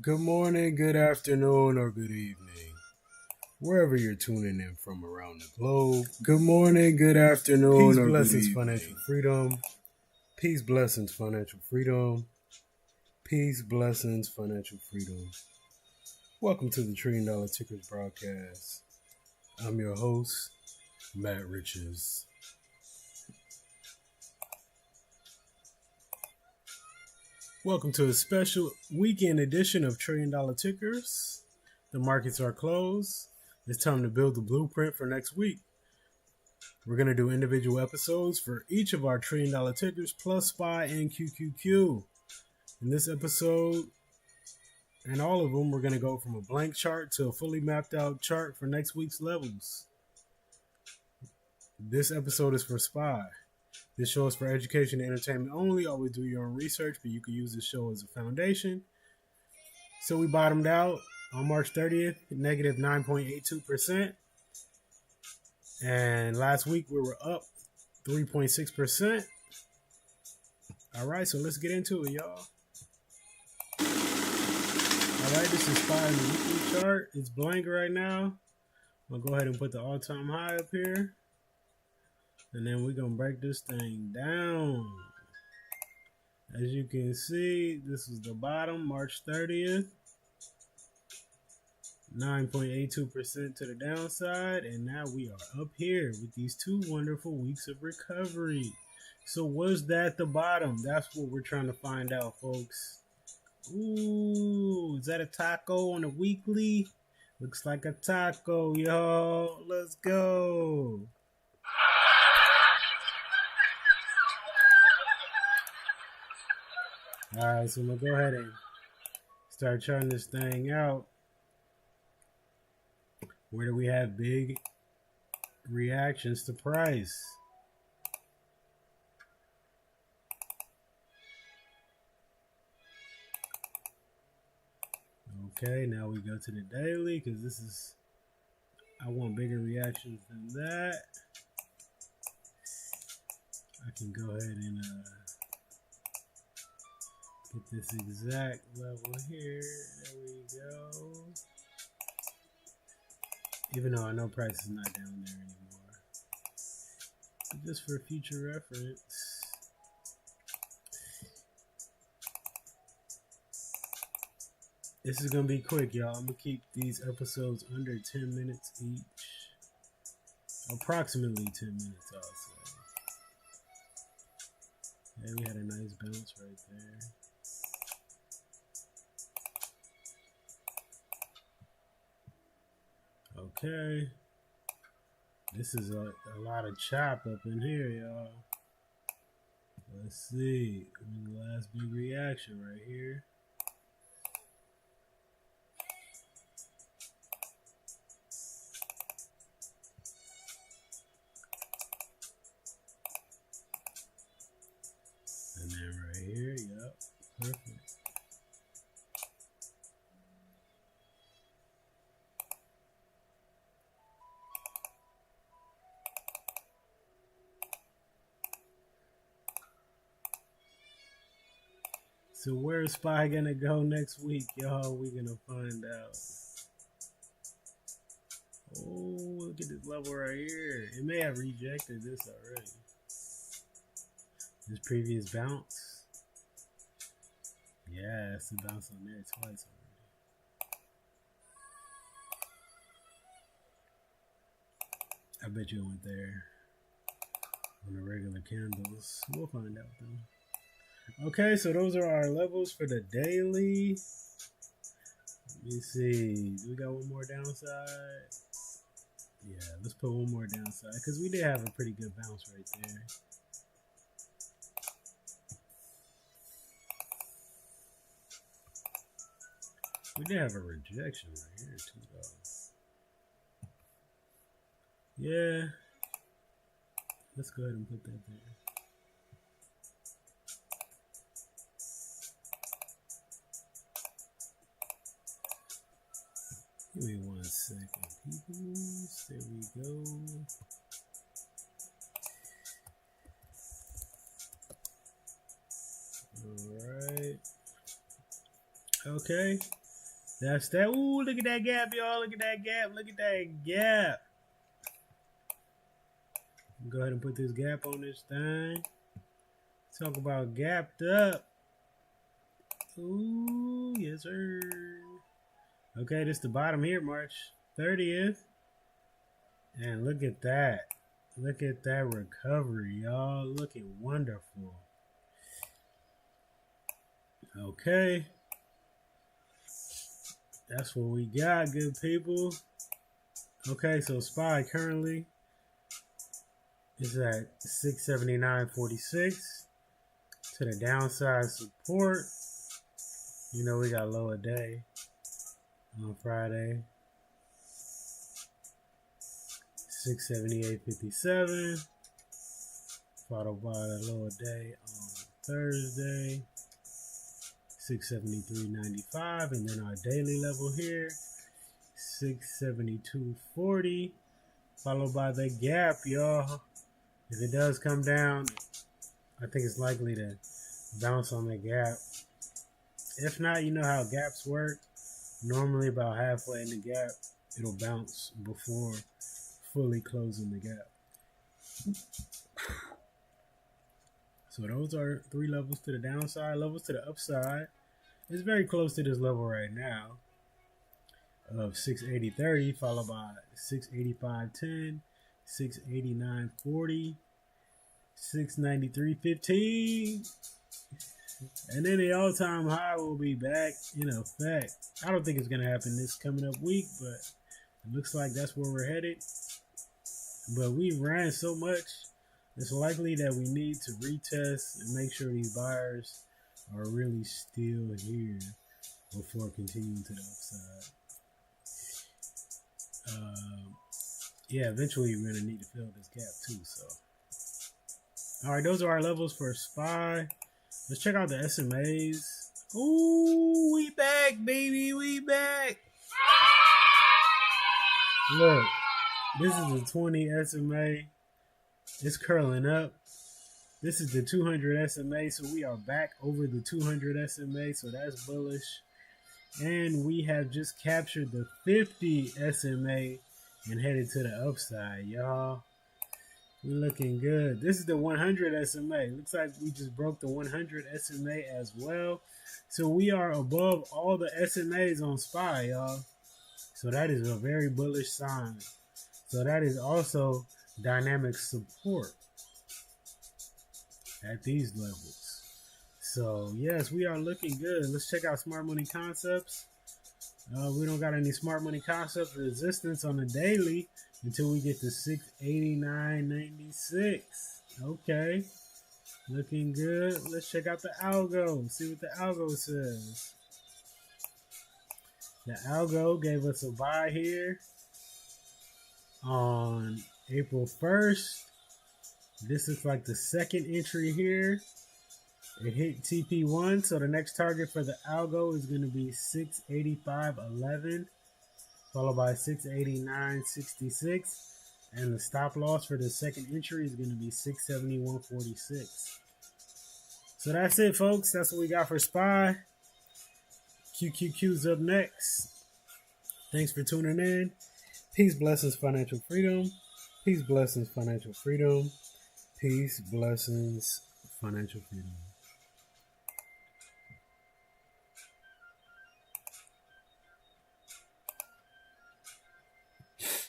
Good morning, good afternoon, or good evening, wherever you're tuning in from around the globe. Good morning, good afternoon, Peace, or blessings, good financial evening. freedom. Peace, blessings, financial freedom. Peace, blessings, financial freedom. Welcome to the $1 Trillion Tickers broadcast. I'm your host, Matt Riches. Welcome to a special weekend edition of $1 Trillion Tickers. The markets are closed. It's time to build the blueprint for next week. We're going to do individual episodes for each of our $1 Trillion Tickers plus SPY and QQQ. In this episode, and all of them, we're going to go from a blank chart to a fully mapped out chart for next week's levels. This episode is for SPY. This show is for education and entertainment only. Always do your own research, but you can use this show as a foundation. So we bottomed out on March 30th, negative 9.82%. And last week we were up 3.6%. All right, so let's get into it, y'all. All right, this is SPY in the weekly chart. It's blank right now. I'll go ahead and put the all-time high up here. And then we're going to break this thing down. As you can see, this is the bottom, March 30th. 9.82% to the downside. And now we are up here with these 2 wonderful weeks of recovery. So was that the bottom? That's what we're trying to find out, folks. Ooh, is that a taco on a weekly? Looks like a taco, y'all. Let's go. Alright, so I'm going to go ahead and start charting this thing out. Where do we have big reactions to price? Okay, now we go to the daily because this is, I want bigger reactions than that. I can go ahead and get this exact level here. There we go. Even though I know price is not down there anymore. But just for future reference. This is going to be quick, y'all. I'm going to keep these episodes under 10 minutes each. Approximately 10 minutes, I'll say. Yeah, we had a nice bounce right there. Okay. This is a lot of chop up in here, y'all. Let's see. The last big reaction right here. And then right here, yep, perfect. So where's SPY gonna go next week, y'all? We're gonna find out. Oh, look at this level right here. It may have rejected this already. This previous bounce. Yeah, it's the bounce on there twice already. I bet you it went there on the regular candles. We'll find out though. Okay, so those are our levels for the daily. Let me see. Do we got one more downside? Yeah, let's put one more downside because we did have a pretty good bounce right there. We did have a rejection right here too, though. Yeah. Let's go ahead and put that there. Give me 1 second, peoples. There we go. All right. Okay. That's that. Ooh, look at that gap, y'all. Look at that gap. Look at that gap. Go ahead and put this gap on this thing. Talk about gapped up. Ooh, yes, sir. Okay, this is the bottom here, March 30th. And look at that. Look at that recovery, y'all. Looking wonderful. Okay. That's what we got, good people. Okay, so SPY currently is at 679.46 to the downside support. You know, we got lower day on Friday. 678.57, followed by the lower day on Thursday, 673.95, and then our daily level here, 672.40, followed by the gap, y'all. If it does come down, I think it's likely to bounce on the gap. If not, you know how gaps work. Normally about halfway in the gap, it'll bounce before fully closing the gap. So those are 3 levels to the downside. Levels to the upside. It's very close to this level right now of 680.30, followed by 685.10, 689.40, 693.15. And then the all-time high will be back in effect. I don't think it's going to happen this coming up week, but it looks like that's where we're headed. But we ran so much, it's likely that we need to retest and make sure these buyers are really still here before continuing to the upside. Yeah, eventually we're going to need to fill this gap too. So, all right, those are our levels for SPY. Let's check out the SMAs. Ooh, we back, baby. We back. Look, this is the 20 SMA. It's curling up. This is the 200 SMA, so we are back over the 200 SMA, so that's bullish. And we have just captured the 50 SMA and headed to the upside, y'all. We're looking good. This is the 100 SMA. Looks like we just broke the 100 SMA as well. So we are above all the SMAs on SPY, y'all. So that is a very bullish sign. So that is also dynamic support at these levels. So yes, we are looking good. Let's check out smart money concepts. We don't got any smart money concept resistance on the daily until we get to 689.96. Okay, looking good. Let's check out the algo. See what the algo says. The algo gave us a buy here on April 1st. This is like the second entry here. It hit TP1, so the next target for the algo is going to be 685.11, followed by 689.66, and the stop loss for the second entry is going to be 671.46. So that's it, folks. That's what we got for SPY. QQQ's up next. Thanks for tuning in. Peace, blessings, financial freedom. Peace, blessings, financial freedom. Peace, blessings, financial freedom.